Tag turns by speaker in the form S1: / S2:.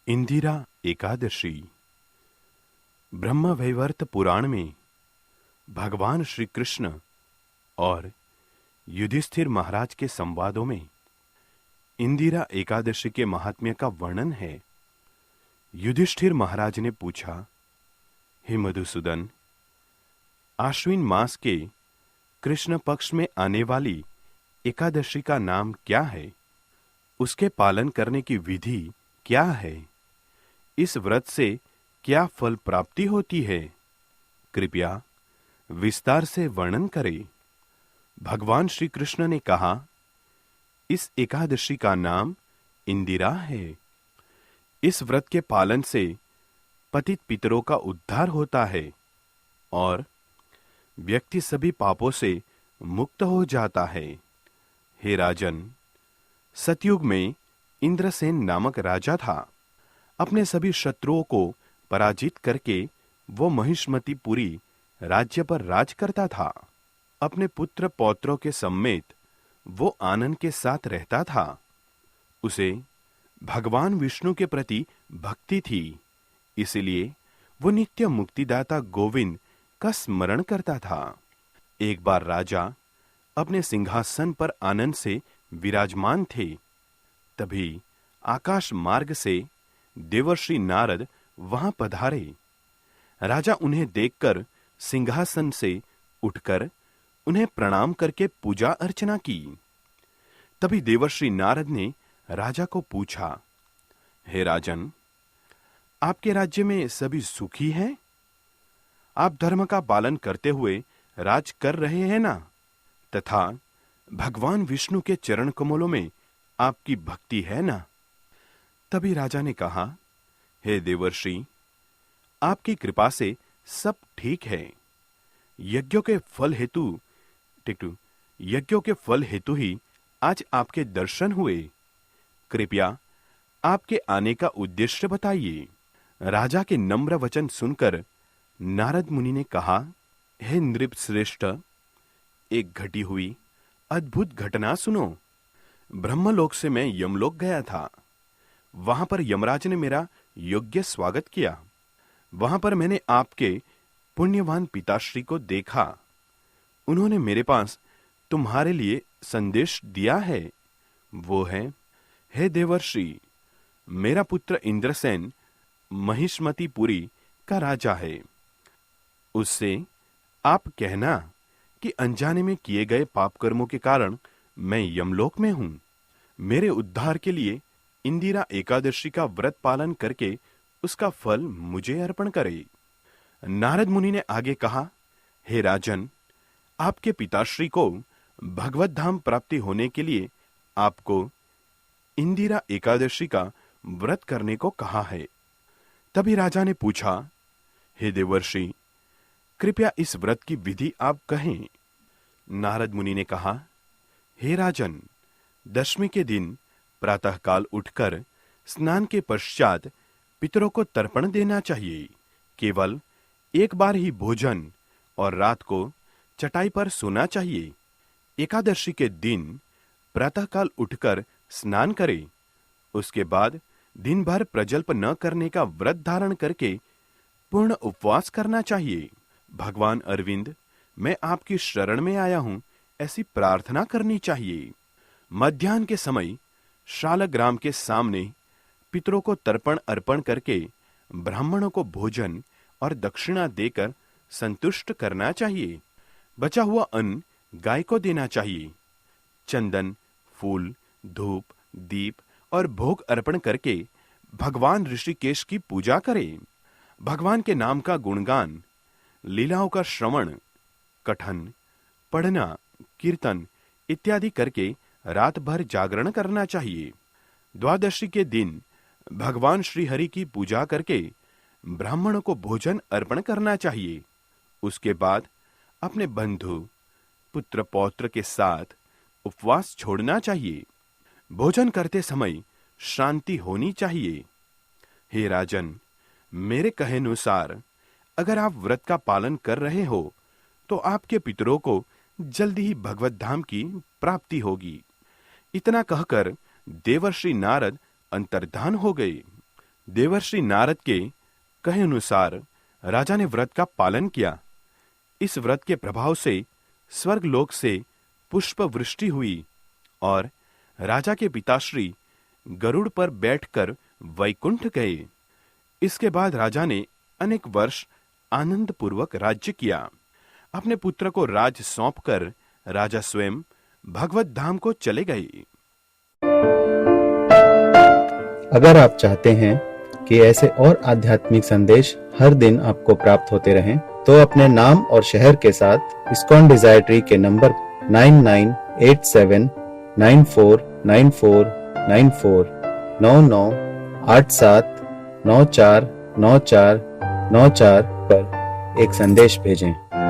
S1: इंदिरा एकादशी। ब्रह्मवैवर्त पुराण में भगवान श्री कृष्ण और युधिष्ठिर महाराज के संवादों में इंदिरा एकादशी के महात्म्य का वर्णन है। युधिष्ठिर महाराज ने पूछा, हे मधुसूदन, आश्विन मास के कृष्ण पक्ष में आने वाली एकादशी का नाम क्या है? उसके पालन करने की विधि क्या है? इस व्रत से क्या फल प्राप्ति होती है? कृपया विस्तार से वर्णन करें। भगवान श्री कृष्ण ने कहा, इस एकादशी का नाम इंदिरा है। इस व्रत के पालन से पतित पितरों का उद्धार होता है और व्यक्ति सभी पापों से मुक्त हो जाता है। हे राजन, सतयुग में इंद्रसेन नामक राजा था। अपने सभी शत्रुओं को पराजित करके वो महिष्मतीपुरी राज्य पर राज करता था। अपने पुत्र पौत्रों के समेत वो आनंद के साथ रहता था। उसे भगवान विष्णु के प्रति भक्ति थी, इसलिए वो नित्य मुक्तिदाता गोविंद का स्मरण करता था। एक बार राजा अपने सिंहासन पर आनंद से विराजमान थे। तभी आकाश मार्ग से देवर्षि नारद वहां पधारे। राजा उन्हें देखकर सिंहासन से उठकर उन्हें प्रणाम करके पूजा अर्चना की। तभी देवर्षि नारद ने राजा को पूछा, हे राजन, आपके राज्य में सभी सुखी हैं? आप धर्म का पालन करते हुए राज कर रहे हैं ना? तथा भगवान विष्णु के चरण कमलों में आपकी भक्ति है ना? तभी राजा ने कहा, हे देवर्षि, आपकी कृपा से सब ठीक है। यज्ञों के फल हेतु ही आज आपके दर्शन हुए। कृपया आपके आने का उद्देश्य बताइए। राजा के नम्र वचन सुनकर नारद मुनि ने कहा, हे नृप श्रेष्ठ, एक घटी हुई अद्भुत घटना सुनो। ब्रह्मलोक से मैं यमलोक गया था। वहां पर यमराज ने मेरा योग्य स्वागत किया। वहां पर मैंने आपके पुण्यवान पिताश्री को देखा। उन्होंने मेरे पास तुम्हारे लिए संदेश दिया है। वो है, हे देवर्षि, मेरा पुत्र इंद्रसेन महिष्मतीपुरी का राजा है। उससे आप कहना कि अनजाने में किए गए पाप कर्मों के कारण मैं यमलोक में हूं। मेरे उद्धार के लिए इंदिरा एकादशी का व्रत पालन करके उसका फल मुझे अर्पण करे। नारद मुनि ने आगे कहा, हे राजन, आपके पिताश्री को भगवत धाम प्राप्ति होने के लिए आपको इंदिरा एकादशी का व्रत करने को कहा है। तभी राजा ने पूछा, हे देवर्षि, कृपया इस व्रत की विधि आप कहें। नारद मुनि ने कहा, हे राजन, दशमी के दिन प्रातःकाल उठकर स्नान के पश्चात पितरों को तर्पण देना चाहिए। केवल एक बार ही भोजन और रात को चटाई पर सोना चाहिए। एकादशी के दिन प्रातःकाल उठकर स्नान करें। उसके बाद दिन भर प्रजल्प न करने का व्रत धारण करके पूर्ण उपवास करना चाहिए। भगवान अरविंद, मैं आपकी शरण में आया हूं, ऐसी प्रार्थना करनी चाहिए। मध्याह्न के समय शालग्राम के सामने पितरों को तर्पण अर्पण करके ब्राह्मणों को भोजन और दक्षिणा देकर संतुष्ट करना चाहिए। बचा हुआ अन्न गाय को देना चाहिए। चंदन, फूल, धूप, दीप और भोग अर्पण करके भगवान ऋषिकेश की पूजा करें। भगवान के नाम का गुणगान, लीलाओं का श्रवण, कथन, पढ़ना, कीर्तन इत्यादि करके रात भर जागरण करना चाहिए। द्वादशी के दिन भगवान श्री हरि की पूजा करके ब्राह्मणों को भोजन अर्पण करना चाहिए। उसके बाद अपने बंधु, पुत्र पौत्र के साथ उपवास छोड़ना चाहिए। भोजन करते समय शांति होनी चाहिए। हे राजन, मेरे कहे अनुसार अगर आप व्रत का पालन कर रहे हो तो आपके पितरों को जल्दी ही भगवत धाम की प्राप्ति होगी। इतना कहकर देवर्षि नारद अंतर्धान हो गए। देवर्षि नारद के कहे अनुसार राजा ने व्रत का पालन किया। इस व्रत के प्रभाव से स्वर्गलोक से पुष्प वृष्टि हुई और राजा के पिताश्री गरुड़ पर बैठकर वैकुंठ गए। इसके बाद राजा ने अनेक वर्ष आनंद पूर्वक राज्य किया। अपने पुत्र को राज सौंपकर राजा स्वयं भगवत धाम को चले गए।
S2: अगर आप चाहते हैं कि ऐसे और आध्यात्मिक संदेश हर दिन आपको प्राप्त होते रहें, तो अपने नाम और शहर के साथ इस्कॉन डिजायर ट्री के नंबर 9987949494 9987949494 पर एक संदेश भेजें।